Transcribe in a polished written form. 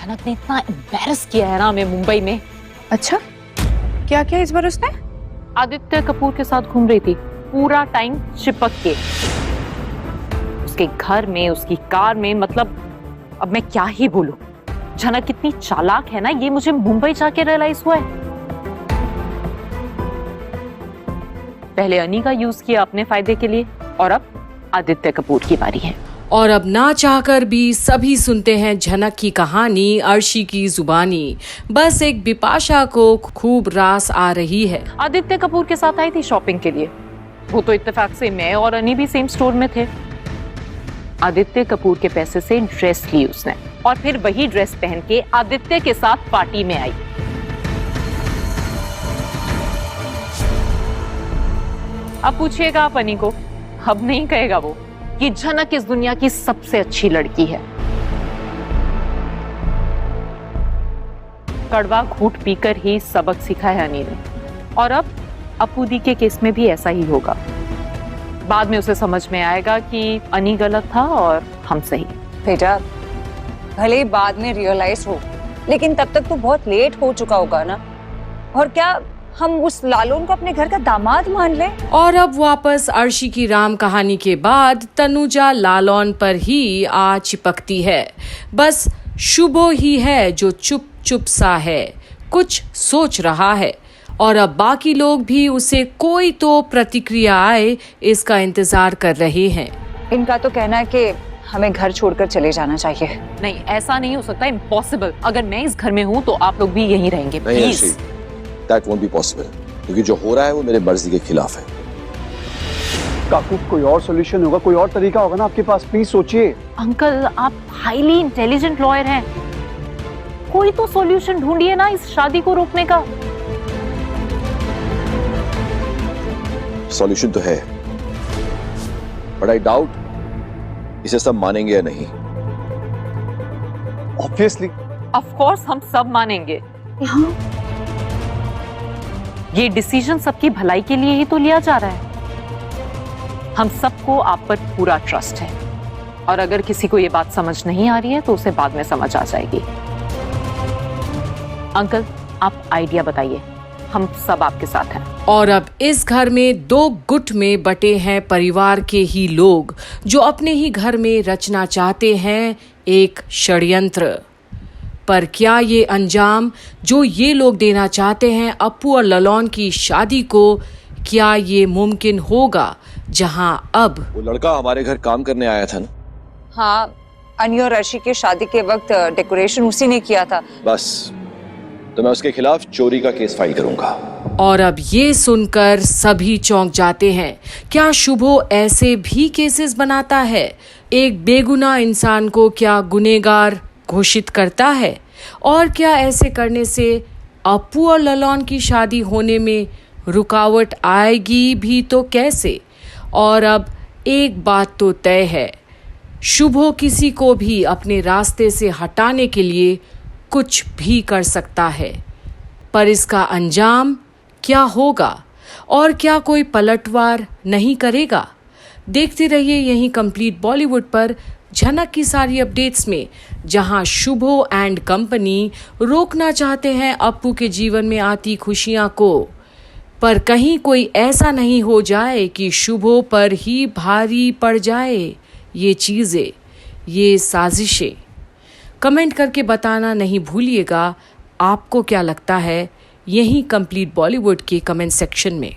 झनक ने इतना एम्बैरस किया है ना हमें मुंबई में। अच्छा, क्या किया इस बार उसने? आदित्य कपूर के साथ घूम रही थी पूरा टाइम चिपक के, उसके घर में, उसकी कार में। मतलब अब मैं क्या ही बोलूं। झनक कितनी चालाक है ना, ये मुझे मुंबई जाके रियलाइज हुआ है। पहले अनी का यूज किया अपने फायदे के लिए और अब आदित्य कपूर की बारी है। और अब ना चाहकर भी सभी सुनते हैं झनक की कहानी अर्शी की जुबानी। बस एक बिपाशा को खूब रास आ रही है। आदित्य कपूर के साथ आई थी शॉपिंग के लिए। वो तो इत्तेफाक से मैं और अनी भी सेम स्टोर में थे। आदित्य कपूर के पैसे से ड्रेस ली उसने और फिर वही ड्रेस पहन के आदित्य के साथ पार्टी में आई। अब पूछिएगा आप अनी को, अब नहीं कहेगा वो कि झनक इस दुनिया की सबसे अच्छी लड़की है। कड़वा घूंट पीकर ही सबक सीखा है अनी ने, और अब अपू दी के केस में भी ऐसा ही होगा। बाद में उसे समझ में आएगा कि अनी गलत था और हम सही। बेटा, भले ही बाद में रियलाइज हो, लेकिन तब तक तो बहुत लेट हो चुका होगा ना। और क्या हम उस लालून को अपने घर का दामाद मान लें? और अब वापस अर्शी की राम कहानी के बाद तनुजा लालौन पर ही आ चिपकती है। बस शुभो ही है जो चुप चुप सा है, कुछ सोच रहा है, और अब बाकी लोग भी उसे कोई तो प्रतिक्रिया आए इसका इंतजार कर रहे हैं। इनका तो कहना है कि हमें घर छोड़कर चले जाना चाहिए। नहीं, ऐसा नहीं हो सकता, इम्पॉसिबल। अगर मैं इस घर में हूँ तो आप लोग भी यहीं रहेंगे, please. That won't be possible, क्योंकि जो हो रहा है वो मेरे मर्जी के खिलाफ है। काकू, कोई और सॉल्यूशन होगा, कोई और तरीका होगा ना आपके पास, प्लीज सोचिए। अंकल, आप हाईली इंटेलिजेंट लॉयर हैं, कोई तो सॉल्यूशन ढूंढिए ना इस शादी को रोकने का। सॉल्यूशन तो है, बट आई डाउट इसे सब मानेंगे या नहीं। ऑब्वियसली, ऑफ कोर्स हम सब मानेंगे। ये डिसीजन सबकी भलाई के लिए ही तो लिया जा रहा है। हम सबको आप पर पूरा ट्रस्ट है, और अगर किसी को ये बात समझ नहीं आ रही है तो उसे बाद में समझ आ जाएगी। अंकल, आप आइडिया बताइए, हम सब आपके साथ हैं। और अब इस घर में दो गुट में बटे हैं परिवार के ही लोग, जो अपने ही घर में रचना चाहते हैं एक षड्यंत्र। पर क्या ये अंजाम जो ये लोग देना चाहते हैं अपू और ललौन की शादी को, क्या ये मुमकिन होगा? जहां अब वो लड़का हमारे घर काम करने आया था ना। हाँ, अनी और अर्शी की शादी के वक्त डेकोरेशन उसी ने किया था। बस, तो मैं उसके खिलाफ चोरी का केस फाइल करूंगा। और अब ये सुनकर सभी चौंक जाते हैं। क्या शुभो ऐसे भी केसेस बनाता है? एक बेगुनाह इंसान को क्या गुनहगार घोषित करता है? और क्या ऐसे करने से अपू और ललौन की शादी होने में रुकावट आएगी भी तो कैसे? और अब एक बात तो तय है, शुभो किसी को भी अपने रास्ते से हटाने के लिए कुछ भी कर सकता है। पर इसका अंजाम क्या होगा, और क्या कोई पलटवार नहीं करेगा? देखते रहिए यहीं कंप्लीट बॉलीवुड पर झनक की सारी अपडेट्स में, जहां शुभो एंड कंपनी रोकना चाहते हैं अपू के जीवन में आती खुशियां को, पर कहीं कोई ऐसा नहीं हो जाए कि शुभो पर ही भारी पड़ जाए ये चीजें, ये साजिशें। कमेंट करके बताना नहीं भूलिएगा आपको क्या लगता है, यहीं कंप्लीट बॉलीवुड के कमेंट सेक्शन में।